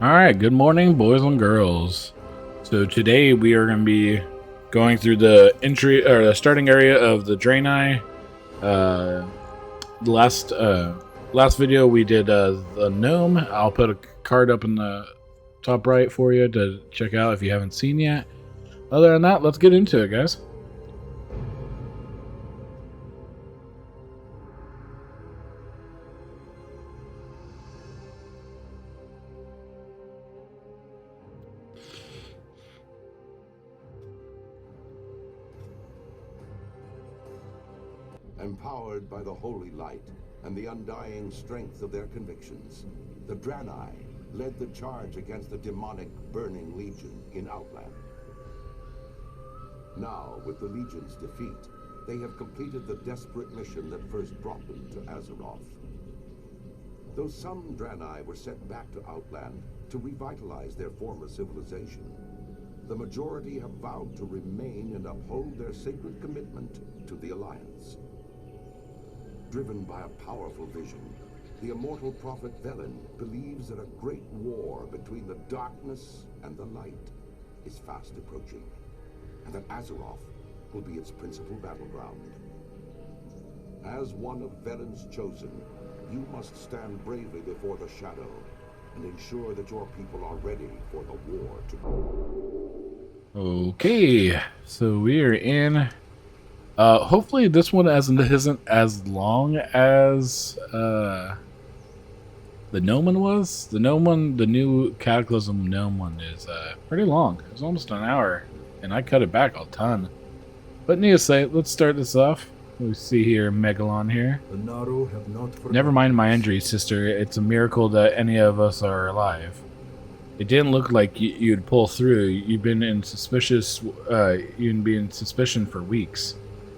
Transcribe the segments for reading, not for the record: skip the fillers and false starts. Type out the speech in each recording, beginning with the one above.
All right, good morning, boys and girls. So today we are going to be going through the entry or the starting area of the Draenei. The last video we did the gnome. I'll put a card up in the top right for you to check out if you haven't seen yet. Other than that, let's get into it, guys. Empowered by the holy light and the undying strength of their convictions, the Draenei led the charge against the demonic Burning Legion in Outland. Now, with the Legion's defeat, they have completed the desperate mission that first brought them to Azeroth. Though some Draenei were sent back to Outland to revitalize their former civilization, the majority have vowed to remain and uphold their sacred commitment to the Alliance. Driven by a powerful vision, the immortal prophet Velen believes that a great war between the darkness and the light is fast approaching, and that Azeroth will be its principal battleground. As one of Velen's chosen, you must stand bravely before the Shadow and ensure that your people are ready for the war to... Okay, so we are in. Hopefully this one isn't as long as the gnome one was. The gnome one, the new Cataclysm gnome one, is pretty long. It's almost an hour, and I cut it back a ton. But needless to say, let's start this off. We see here Megalon here. The Naro have not forgotten. Never mind my injury, sister. It's a miracle that any of us are alive. It didn't look like you'd pull through. You've been in suspicion for weeks.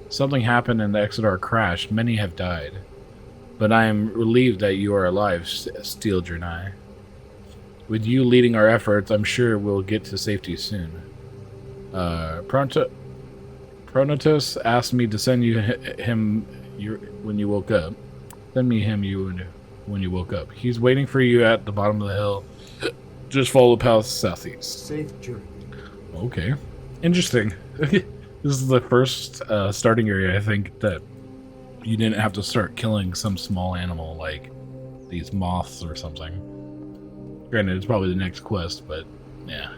Something happened and the Exodar crashed. Many have died. But I am relieved that you are alive, Steel Draenei. With you leading our efforts, I'm sure we'll get to safety soon. Pronotus asked me to send you him when you woke up. Send me him when you woke up. He's waiting for you at the bottom of the hill. Just follow the path southeast. Safe journey. Okay. Interesting. This is the first starting area, I think, that you didn't have to start killing some small animal like these moths or something. Granted, it's probably the next quest, but yeah.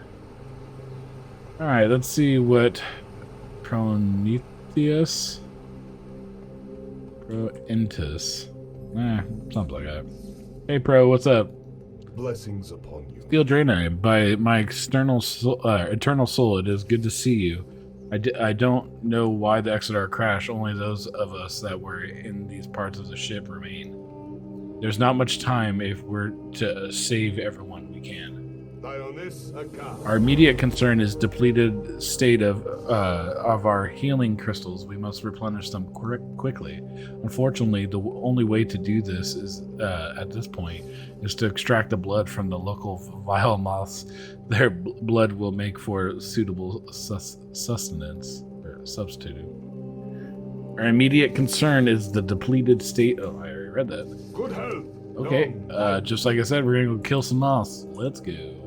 Alright, let's see what Prometheus. Something like that. Hey, Pro, what's up? Blessings upon you. Steel Draenei, by my eternal soul, it is good to see you. I don't know why the Exodar crashed. Only those of us that were in these parts of the ship remain. There's not much time if we're to save everyone we can. Our immediate concern is depleted state of our healing crystals. We must replenish them quickly. Unfortunately, the only way to do this is at this point is to extract the blood from the local vile moths. Their blood will make for suitable sustenance or substitute. Our immediate concern is the depleted state. Oh, I already read that. Good health. Okay, just like I said, we're gonna go kill some moths. Let's go.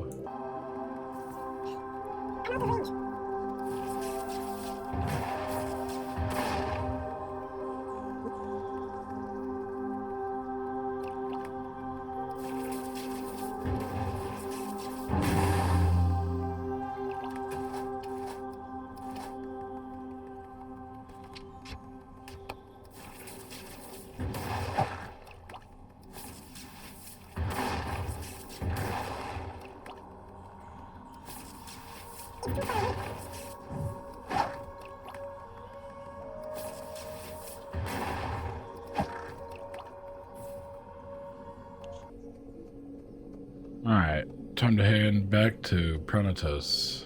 Alright, time to hand back to Pronotus.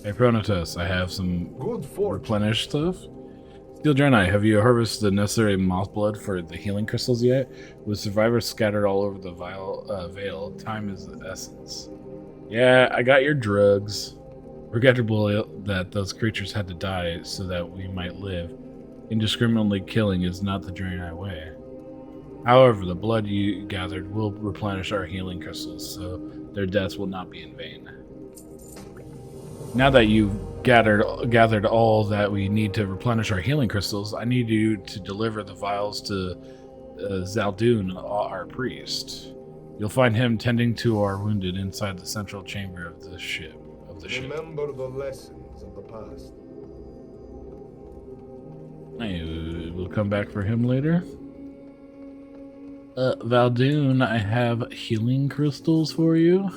Hey Pronotus, I have some Good fortune. replenished stuff. Steel Draenei, have you harvested the necessary moth blood for the healing crystals yet? With survivors scattered all over the Vale, time is the essence. Yeah, I got your drugs. Regrettable that those creatures had to die so that we might live. Indiscriminately killing is not the Draenei way. However, the blood you gathered will replenish our healing crystals, so their deaths will not be in vain. Now that you've gathered all that we need to replenish our healing crystals, I need you to deliver the vials to Zaldun, our priest. You'll find him tending to our wounded inside the central chamber of the ship. Remember the lessons of the past. We'll come back for him later. Valdoon, I have healing crystals for you.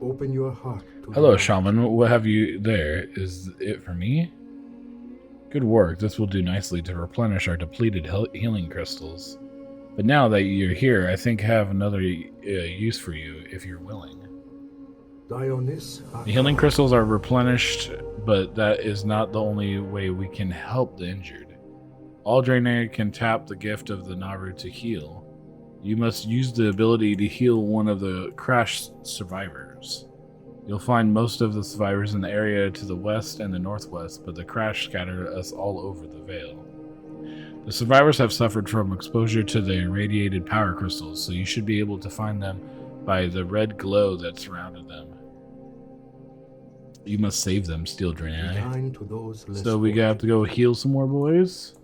Open your heart to Hello, the shaman. What have you there? Is it for me? Good work. This will do nicely to replenish our depleted healing crystals. But now that you're here, I think I have another use for you, if you're willing. Dionys. The healing crystals are replenished, but that is not the only way we can help the injured. All Draenei can tap the gift of the Naru to heal. You must use the ability to heal one of the crash survivors. You'll find most of the survivors in the area to the west and the northwest, but the crash scattered us all over the Vale. The survivors have suffered from exposure to the irradiated power crystals, so you should be able to find them by the red glow that surrounded them. You must save them, Steel Draenei. So we have to go heal some more boys.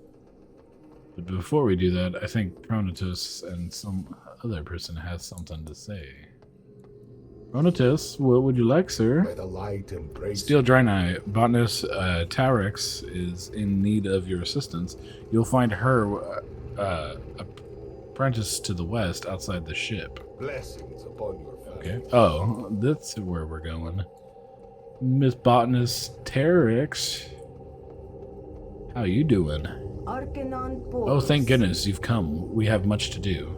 But before we do that, I think Pronatus and some other person has something to say. Pronatus, what would you like, sir? By the light and praise. Steel Draenei, botanist Tarix is in need of your assistance. You'll find her apprentice to the west outside the ship. Blessings upon your family. Okay. Oh, that's where we're going. Miss Botanist Tarix, how you doing? Oh, thank goodness you've come. We have much to do.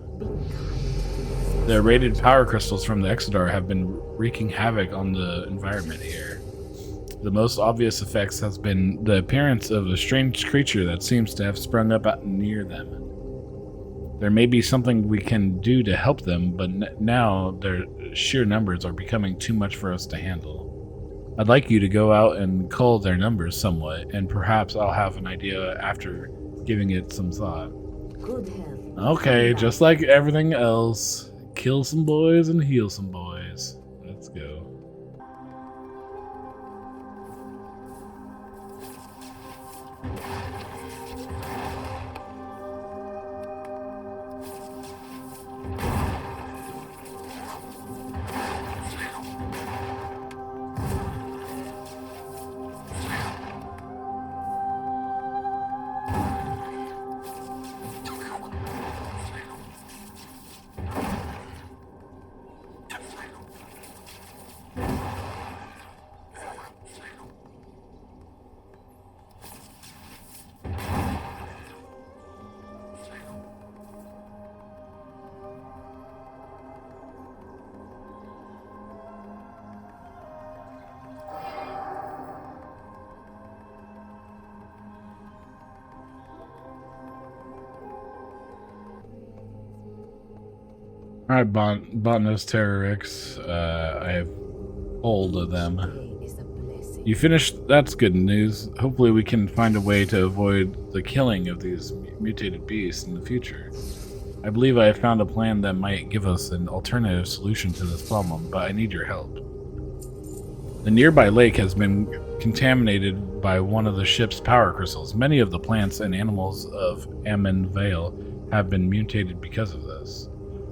The irradiated power crystals from the Exodar have been wreaking havoc on the environment here. The most obvious effects has been the appearance of a strange creature that seems to have sprung up out near them. There may be something we can do to help them, but now their sheer numbers are becoming too much for us to handle. I'd like you to go out and cull their numbers somewhat, and perhaps I'll have an idea after giving it some thought. Good health. Okay, just like everything else, kill some boys and heal some boys. Let's go. Alright, botanist Terrorix, I have hold of them. You finished? That's good news. Hopefully we can find a way to avoid the killing of these mutated beasts in the future. I believe I have found a plan that might give us an alternative solution to this problem, but I need your help. The nearby lake has been contaminated by one of the ship's power crystals. Many of the plants and animals of Ammon Vale have been mutated because of this.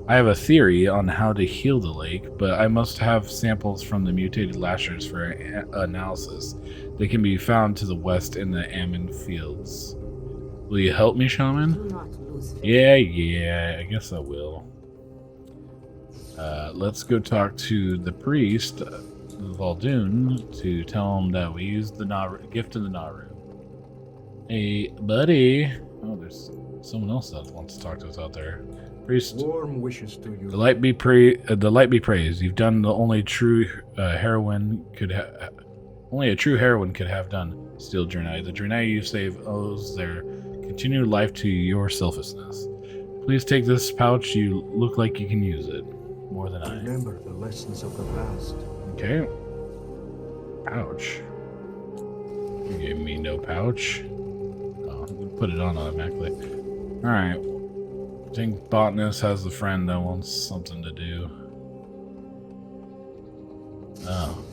I have a theory on how to heal the lake, but I must have samples from the mutated lashers for analysis. They can be found to the west in the Ammon fields. Will you help me, shaman? Yeah, I guess I will. Let's go talk to the priest, Valdoon, to tell him that we used the gift of the Naru. Hey, buddy. Oh, there's someone else that wants to talk to us out there. Priest, warm wishes to you. the light be praised. You've done the only true heroine could only a true heroine could have done. Steel Draenei. The Draenei you save owes their continued life to your selflessness. Please take this pouch. You look like you can use it more than I. Remember the lessons of the past. Okay. Pouch. You gave me no pouch. Oh, put it on automatically. Alright. I think Botanist has a friend that wants something to do. Oh.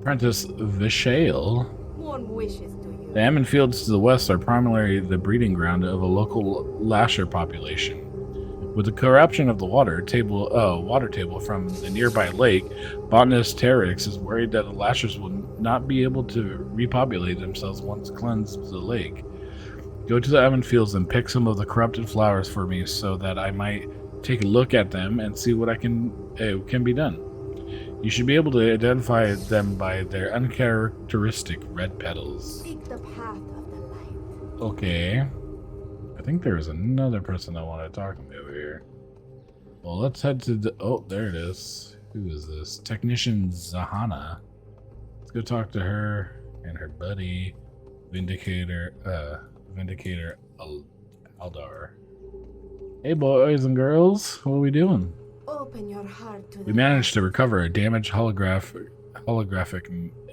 Apprentice Vishale. Warm wishes to you. The almond fields to the west are primarily the breeding ground of a local lasher population. With the corruption of the water table from the nearby lake, botanist Terex is worried that the lashers will not be able to repopulate themselves once cleansed the lake. Go to the almond fields and pick some of the corrupted flowers for me so that I might take a look at them and see what can be done. You should be able to identify them by their uncharacteristic red petals. Seek the path of the light. Okay. I think there's another person I want to talk to over here. Well, let's head to the... Oh, there it is. Who is this? Technician Zahana. Let's go talk to her and her buddy, Vindicator Aldar. Hey, boys and girls. What are we doing? Open your heart to We managed to recover a damaged holographic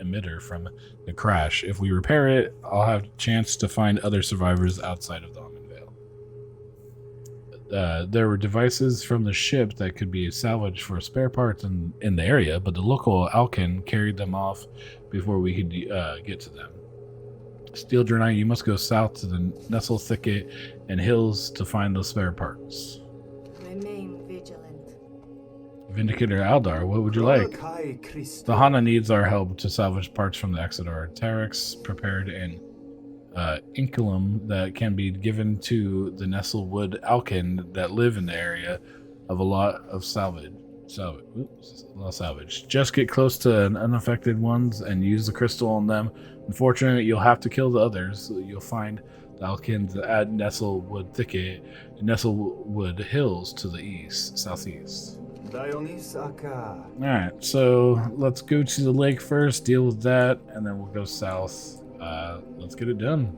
emitter from the crash. If we repair it, I'll have a chance to find other survivors outside of the Almond Vale. There were devices from the ship that could be salvaged for spare parts in the area, but the local Alkin carried them off before we could get to them. Steel Draenei, you must go south to the Nestle Thicket and hills to find those spare parts. remain vigilant. Vindicator Aldar, what would you like? The Hana needs our help to salvage parts from the Exodar. Terex prepared an inculum that can be given to the Nestlewood Alkin that live in the area of a lot of salvage. Just get close to an unaffected ones and use the crystal on them. Unfortunately, you'll have to kill the others. You'll find the Alkins at Nestlewood Thicket and Nestlewood Hills to the southeast. Alright, so let's go to the lake first, deal with that, and then we'll go south. Let's get it done.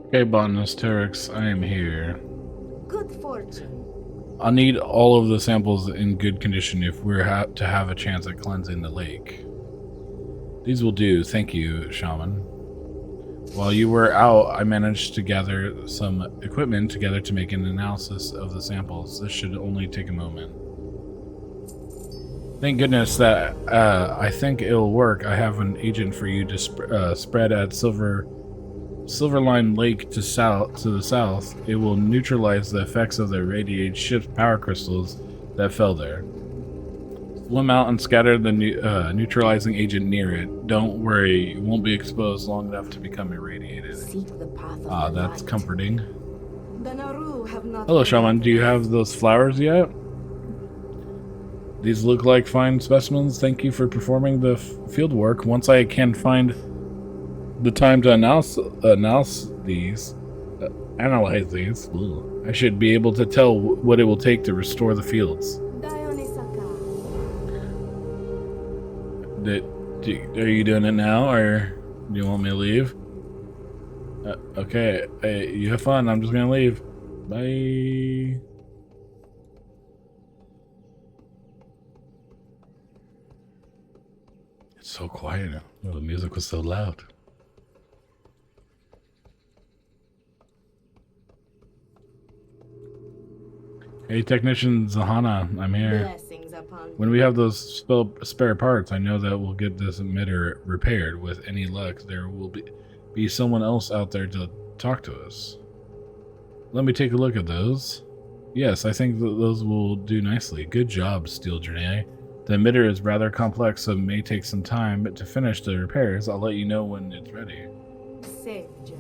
Okay, botanist Terex, I am here. Good fortune. I'll need all of the samples in good condition if we're to have a chance at cleansing the lake. These will do, thank you, Shaman. While you were out, I managed to gather some equipment together to make an analysis of the samples. This should only take a moment. Thank goodness that I think it'll work. I have an agent for you to spread at Silverline Lake to the south. It will neutralize the effects of the irradiated ship's power crystals that fell there. Swim out and scatter the neutralizing agent near it. Don't worry, you won't be exposed long enough to become irradiated. Seek the path of the That's light. comforting. The Naru have not Hello, Shaman. Do you have those flowers yet? These look like fine specimens. Thank you for performing the field work. Once I can find the time to analyze these, I should be able to tell what it will take to restore the fields. Are you doing it now, or do you want me to leave? Okay, you have fun. I'm just gonna leave. Bye. It's so quiet. Oh, the music was so loud. Hey, Technician Zahana, I'm here. Blessings upon When we have those spare parts, I know that we'll get this emitter repaired. With any luck, there will be someone else out there to talk to us. Let me take a look at those. Yes, I think those will do nicely. Good job, Steel Draenei. The emitter is rather complex, so it may take some time, but to finish the repairs, I'll let you know when it's ready. safe journey.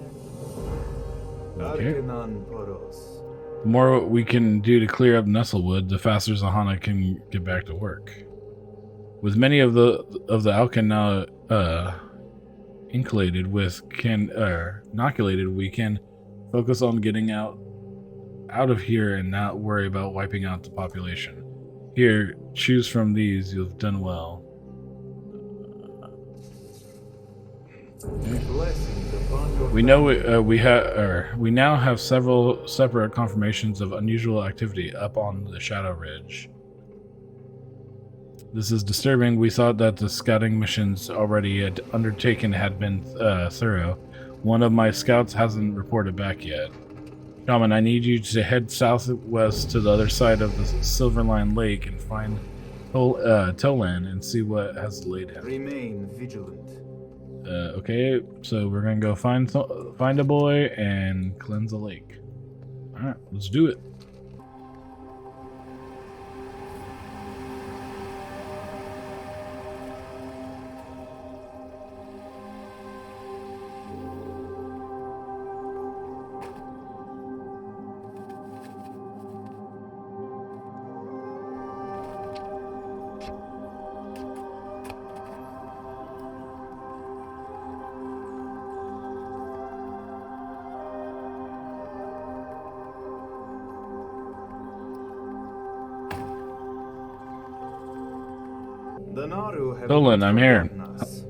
Okay. Arcanon Poros. The more we can do to clear up Nestlewood, the faster Zahana can get back to work. With many of the Alkan now inoculated, we can focus on getting out of here and not worry about wiping out the population. Here, choose from these. You've done well. Blessings upon your We know we now have several separate confirmations of unusual activity up on the Shadow Ridge. This is disturbing. We thought that the scouting missions already undertaken had been thorough. One of my scouts hasn't reported back yet. Shaman, I need you to head southwest to the other side of the Silverline Lake and find Tolan and see what has delayed him. Remain vigilant. Okay, so we're gonna go find a boy and cleanse the lake. All right, let's do it. The Naru have Tolan, not I'm here. forgotten us.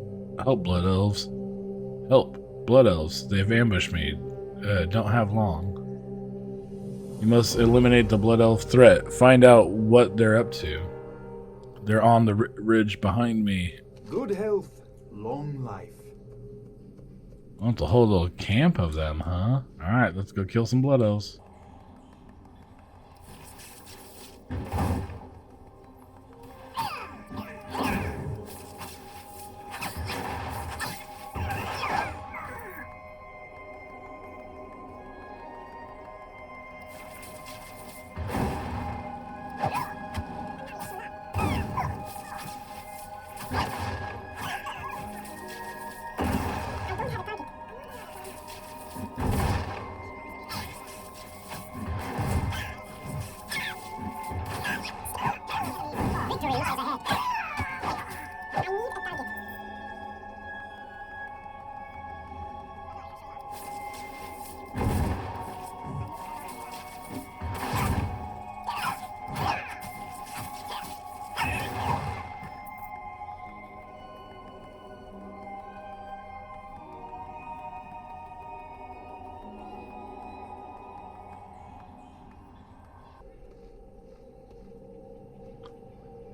Help, Blood Elves. Help, Blood Elves. They've ambushed me. Don't have long. You must eliminate the Blood Elf threat. Find out what they're up to. They're on the ridge behind me. Good health, long life. Want the whole little camp of them, huh? Alright, let's go kill some Blood Elves.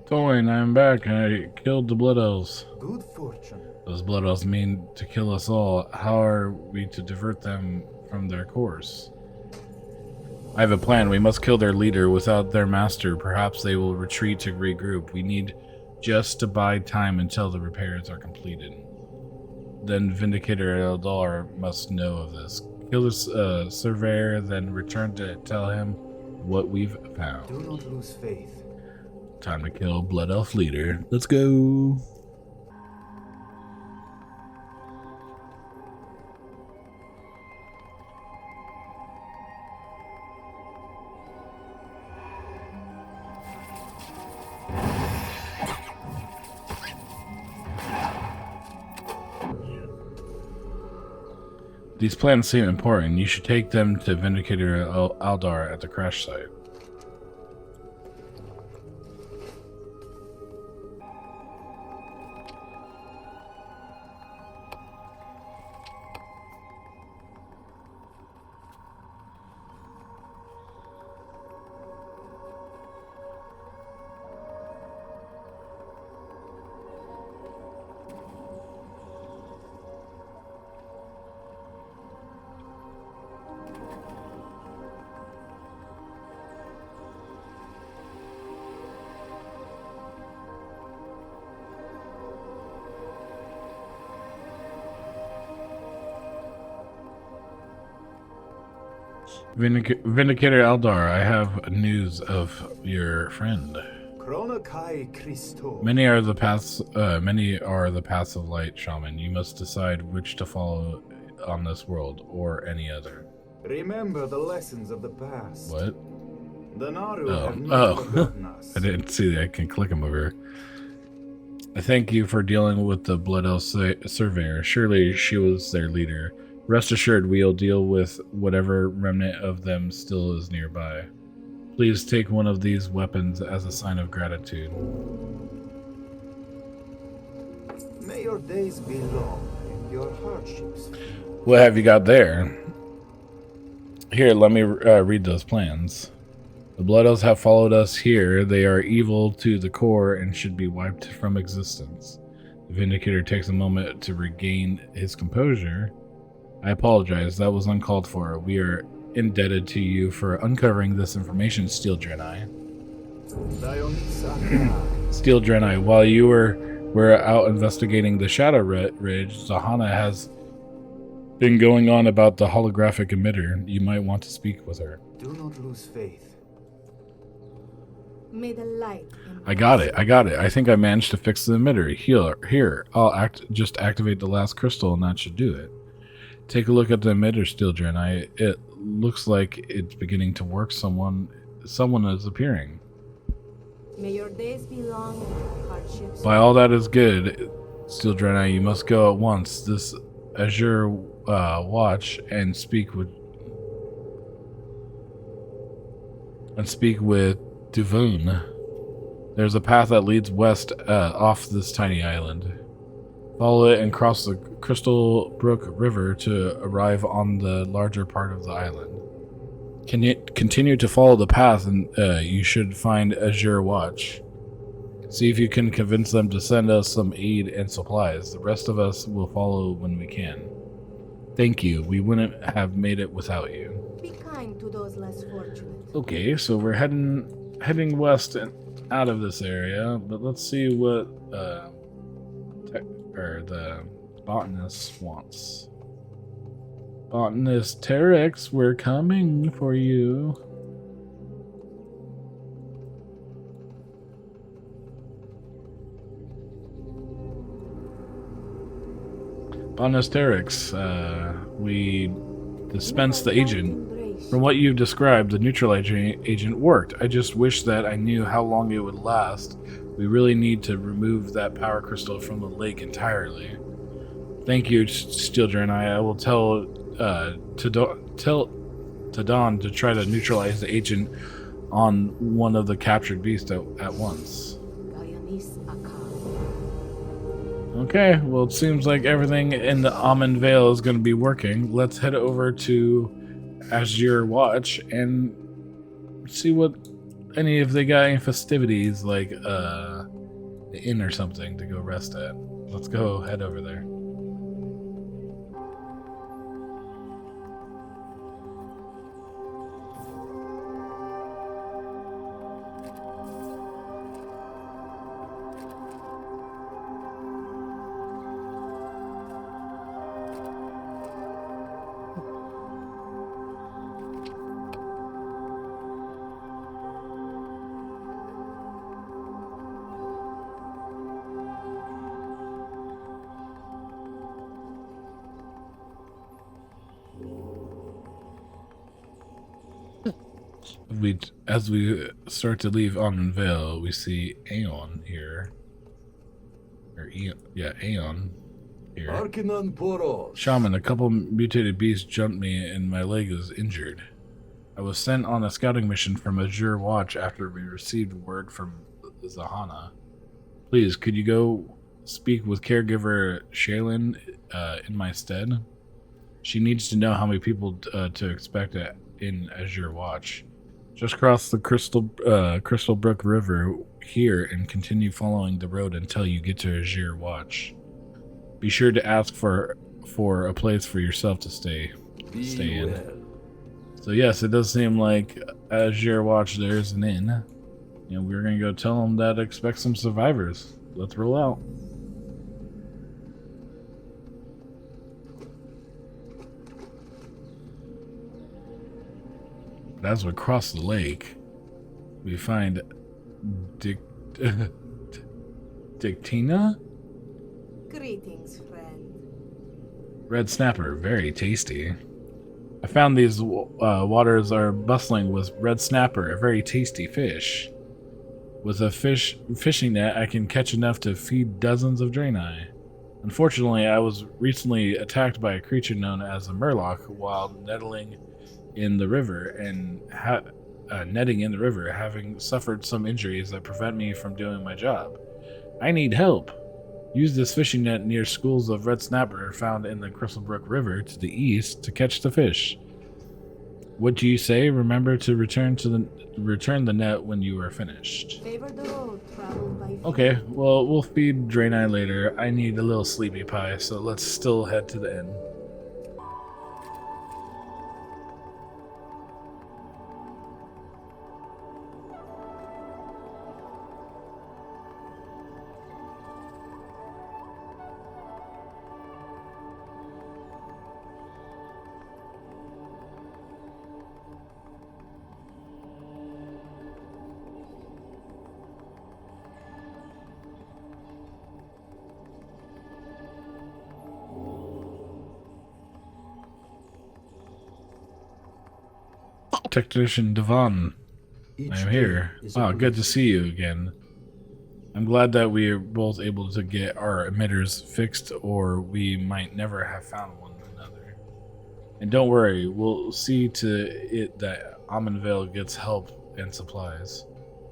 Toin, I'm back. I killed the Blood Elves. Good fortune. Those Blood Elves mean to kill us all. How are we to divert them from their course? I have a plan. We must kill their leader. Without their master, perhaps they will retreat to regroup. We need just to bide time until the repairs are completed. Then Vindicator Eldar must know of this. Kill this surveyor, then return to tell him what we've found. Do not lose faith. Time to kill Blood Elf leader. Let's go. These plans seem important. You should take them to Vindicator Eldar at the crash site. Vindicator Eldar, I have news of your friend. Chronokai Christo. Many are the paths of light, shaman. You must decide which to follow on this world or any other. Remember the lessons of the past. What? The Naru have not forgotten us. I didn't see that. I can click him over. I thank you for dealing with the Blood Elf surveyor. Surely she was their leader. Rest assured, we'll deal with whatever remnant of them still is nearby. Please take one of these weapons as a sign of gratitude. May your days be long and your hardships. What have you got there? Here, let me read those plans. The Blood Elves have followed us here. They are evil to the core and should be wiped from existence. The Vindicator takes a moment to regain his composure. I apologize, that was uncalled for. We are indebted to you for uncovering this information, Steel Draenei. Steel Draenei, while you were out investigating the Shadow Ridge, Zahana has been going on about the holographic emitter. You might want to speak with her. Do not lose faith. May the light. I got it. I think I managed to fix the emitter. Here, I'll just activate the last crystal and that should do it. Take a look at the emitter, Steel Draenei. It looks like it's beginning to work. Someone is appearing. May your days be long and your hardships. By all that is good, Steel Draenei, you must go at once. This Azure watch and speak with Duvun. There's a path that leads west off this tiny island. Follow it and cross the Crystal Brook River to arrive on the larger part of the island. Continue to follow the path and you should find Azure Watch. See if you can convince them to send us some aid and supplies. The rest of us will follow when we can. Thank you. We wouldn't have made it without you. Be kind to those less fortunate. Okay, so we're heading west and out of this area, but let's see what the botanist wants. Botanist Terex, we're coming for you. Botanist Terex, we dispensed the agent. From what you've described, the neutralizing agent worked. I just wish that I knew how long it would last. We really need to remove that power crystal from the lake entirely. Thank you, Steel Draenei. I will tell Dawn to try to neutralize the agent on one of the captured beasts at once. Okay, well it seems like everything in the Almond Vale is going to be working. Let's head over to Azure Watch and see what if they got any festivities like the inn or something to go rest at. Let's go head over there. As we start to leave Vale, we see Aeon here. Or Aeon here. Arkinan Poros. Shaman, a couple mutated beasts jumped me and my leg is injured. I was sent on a scouting mission from Azure Watch after we received word from Zahana. Please, could you go speak with caregiver Shaylin in my stead? She needs to know how many people to expect in Azure Watch. Just cross the Crystal Brook River here and continue following the road until you get to Azure Watch. Be sure to ask for a place for yourself to stay in. So yes, it does seem like Azure Watch there's an inn. And we're gonna go tell them that expect some survivors. Let's roll out. As we cross the lake, we find Dictina? Greetings, friend. Red snapper, very tasty. I found these waters are bustling with red snapper, a very tasty fish. With a fishing net, I can catch enough to feed dozens of Draenei. Unfortunately, I was recently attacked by a creature known as a Murloc while netting in the river and netting in the river, having suffered some injuries that prevent me from doing my job. I need help. Use this fishing net near schools of red snapper found in the Crystal Brook River to the east to catch the fish. What do you say? Remember to return the net when you are finished. Favor the road traveled by feet. Okay, well, we'll feed Draenei later. I need a little sleepy pie, so let's still head to the inn. Technician Devon, I am here. Wow, good to see you again. I'm glad that we are both able to get our emitters fixed, or we might never have found one another. And don't worry, we'll see to it that Vale gets help and supplies.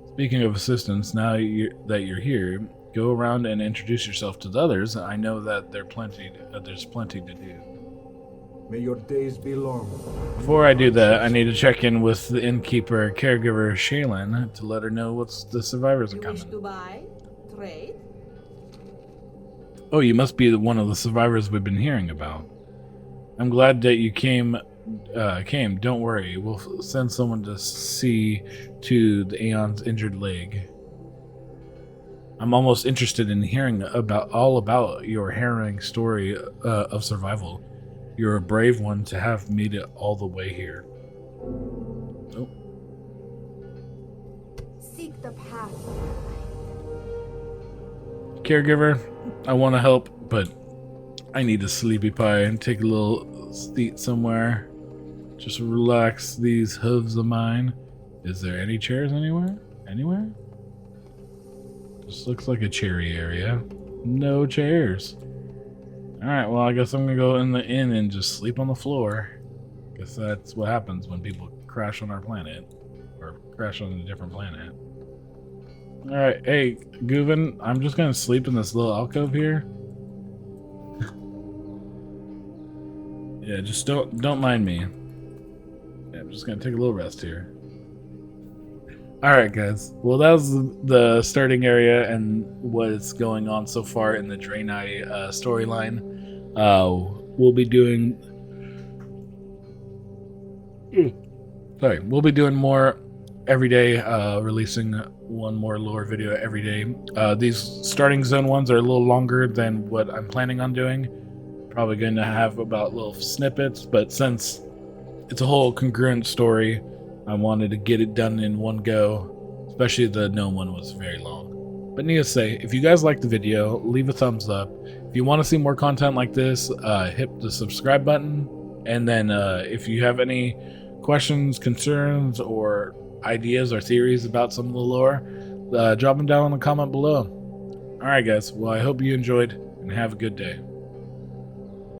Speaking of assistance, now that you're here, go around and introduce yourself to the others. I know that there's plenty to do. May your days be long. Before I do that, I need to check in with the innkeeper, caregiver Shaylin, to let her know what's the survivors are You coming. wish to buy? Trade? Oh, you must be one of the survivors we've been hearing about. I'm glad that you came. Don't worry, we'll send someone to see to the Aeon's injured leg. I'm almost interested in hearing all about your harrowing story of survival. You're a brave one to have made it all the way here. Oh. Seek the path. Caregiver, I want to help, but I need a sleepy pie and take a little seat somewhere. Just relax these hooves of mine. Is there any chairs anywhere? Anywhere? This looks like a cherry area. No chairs. Alright, well, I guess I'm gonna go in the inn and just sleep on the floor. Guess that's what happens when people crash on our planet. Or crash on a different planet. Alright, hey, Goovin, I'm just gonna sleep in this little alcove here. Yeah, just don't mind me. Yeah, I'm just gonna take a little rest here. All right, guys. Well, that was the starting area and what's going on so far in the Draenei storyline. We'll be doing. Sorry, we'll be doing more every day. Releasing one more lore video every day. These starting zone ones are a little longer than what I'm planning on doing. Probably going to have about little snippets, but since it's a whole congruent story, I wanted to get it done in one go, especially the gnome one was very long. But needless to say, if you guys liked the video, leave a thumbs up. If you want to see more content like this, hit the subscribe button. And then if you have any questions, concerns, or ideas or theories about some of the lore, drop them down in the comment below. Alright guys, well I hope you enjoyed, and have a good day.